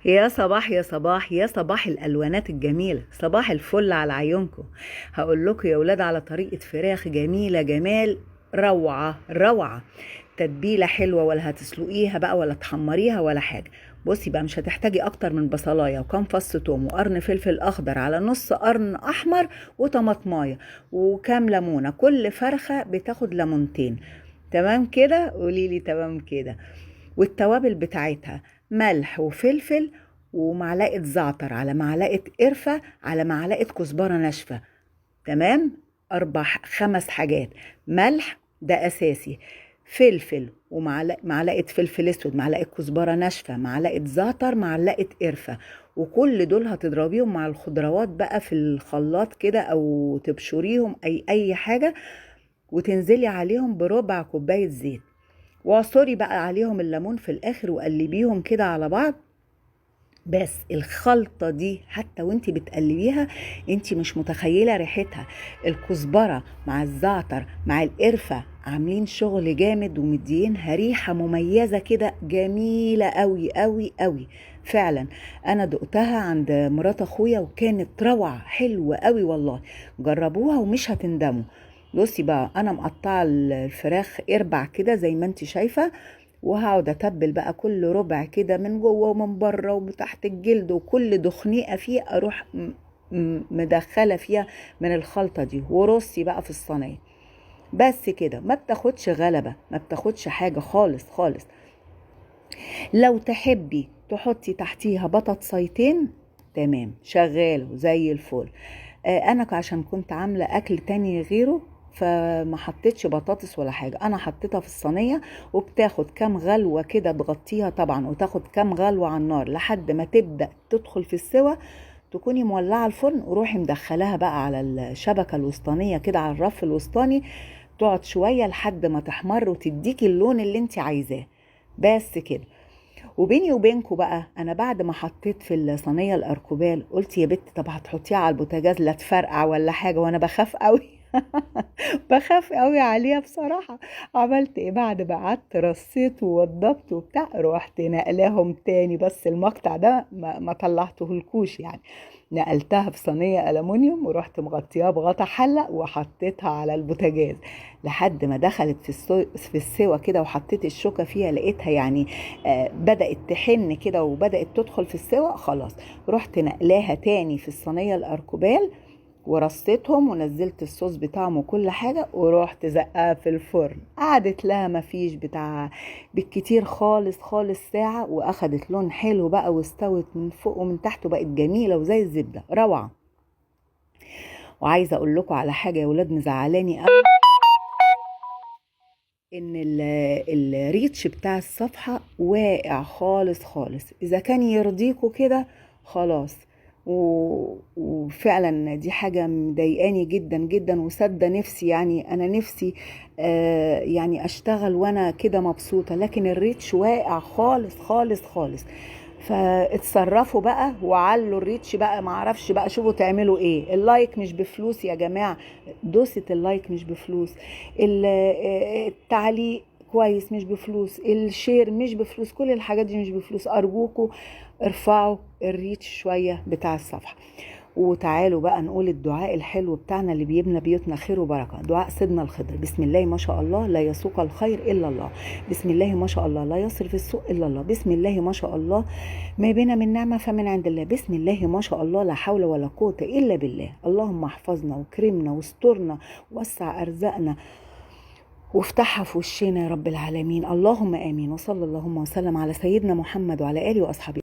يا صباح يا صباح يا صباح الالوانات الجميله، صباح الفل على عيونكم. هقول لكم يا ولاد على طريقه فراخ جميله جمال، روعه روعه. تتبيله حلوه، ولا هتسلقيها بقى ولا تحمريها ولا حاجه. بصي بقى، مش هتحتاجي اكتر من بصلايه وكام فص توم وقرن فلفل اخضر على نص قرن احمر وطماطمايه وكام ليمونه. كل فرخه بتاخد ليمونتين. تمام كده؟ قوليلي تمام كده. والتوابل بتاعتها ملح وفلفل ومعلقة زعتر على معلقة قرفة على معلقة كزبرة ناشفة. تمام. أربع خمس حاجات. ملح ده أساسي، فلفل ومعلقة فلفل أسود، معلقة كزبرة ناشفة، معلقة زعتر، معلقة قرفة. وكل دول هتضربيهم مع الخضروات بقى في الخلاط كده أو تبشريهم أي حاجة، وتنزلي عليهم بربع كوباية زيت، واعصري بقى عليهم الليمون في الاخر وقلبيهم كده على بعض. بس الخلطة دي حتى وانتي بتقلبيها انتي مش متخيلة ريحتها. الكزبرة مع الزعتر مع القرفة عاملين شغل جامد ومدينها ريحة مميزة كده جميلة قوي قوي قوي فعلا. انا دقتها عند مرات اخويا وكانت روعة حلوة قوي والله. جربوها ومش هتندموا. بصي بقى، انا مقطعه الفراخ اربع كده زي ما انت شايفه، وهقعد اتبل بقى كل ربع كده من جوه ومن بره وتحت الجلد، وكل دخنيقه فيه اروح مدخله فيها من الخلطه دي، ورصي بقى في الصينيه. بس كده، ما بتاخدش غلبه، ما بتاخدش حاجه خالص خالص. لو تحبي تحطي تحتيها بطاطسيتين تمام، شغال زي الفل. انا عشان كنت عامله اكل تاني غيره فما حطيتش بطاطس ولا حاجه، انا حطيتها في الصينيه. وبتاخد كام غلوه كده، تغطيها طبعا وتاخد كام غلوه على النار لحد ما تبدا تدخل في السوا. تكوني مولعه الفرن وروحي مدخلاها بقى على الشبكه الوسطانيه كده، على الرف الوسطاني. تقعد شويه لحد ما تحمر وتديكي اللون اللي انت عايزاه. بس كده. وبيني وبينكم بقى، انا بعد ما حطيت في الصينيه الاركوبال قلت يا بت طب هتحطيها على البوتاجاز لا تفرقع ولا حاجه، وانا بخاف قوي. بخاف قوي عليها بصراحه. عملت ايه بعد ما قعدت رصيت ووضبت وبتاع؟ روحت نقلاهم تاني، بس المقطع ده ما طلعته الكوش يعني. نقلتها في صينيه الومنيوم ورحت مغطياها بغطا حله وحطيتها على البوتاجاز لحد ما دخلت في السوا كده، وحطيت الشوكه فيها لقيتها يعني بدأت تحن كده وبدأت تدخل في السوا. خلاص رحت نقلاها تاني في الصينية الأركوبال ورصيتهم ونزلت الصوص بتاعهم وكل حاجة، ورحت زقها في الفرن. قعدت لها مفيش بتاع بالكتير خالص خالص ساعة، واخدت لون حلو بقى واستوت من فوق ومن تحت وبقت جميلة وزي الزبدة روعة. وعايزة اقول لكم على حاجة يا ولاد مزعلاني قوي، ان الريتش بتاع الصفحة واقع خالص خالص. اذا كان يرضيكوا كده خلاص. وفعلا دي حاجة مضايقاني جدا جدا وسادة نفسي، يعني انا نفسي يعني اشتغل وانا كده مبسوطة، لكن الريتش واقع خالص خالص خالص. فاتصرفوا بقى وعلوا الريتش بقى، معرفش بقى، شوفوا تعملوا ايه. اللايك مش بفلوس يا جماعة، دوسة اللايك مش بفلوس، التعليق كويس مش بفلوس، الشير مش بفلوس، كل الحاجات دي مش بفلوس. ارجوكوا ارفعوا الريتش شوية بتاع الصفحة. وتعالوا بقى نقول الدعاء الحلو بتاعنا اللي بيبنى بيوتنا خير وبركة. دعاء سيدنا الخضر: بسم الله ما شاء الله لا يسوق الخير إلا الله، بسم الله ما شاء الله لا يصرف السوء إلا الله، بسم الله ما شاء الله ما بنا من نعمة فمن عند الله، بسم الله ما شاء الله لا حول ولا قوة إلا بالله. اللهم احفظنا وكرمنا واسترنا ووسع أرزاقنا وافتحها في وشنا يا رب العالمين. اللهم آمين. وصلى اللهم وسلم على سيدنا محمد وعلى آله وأصحابه.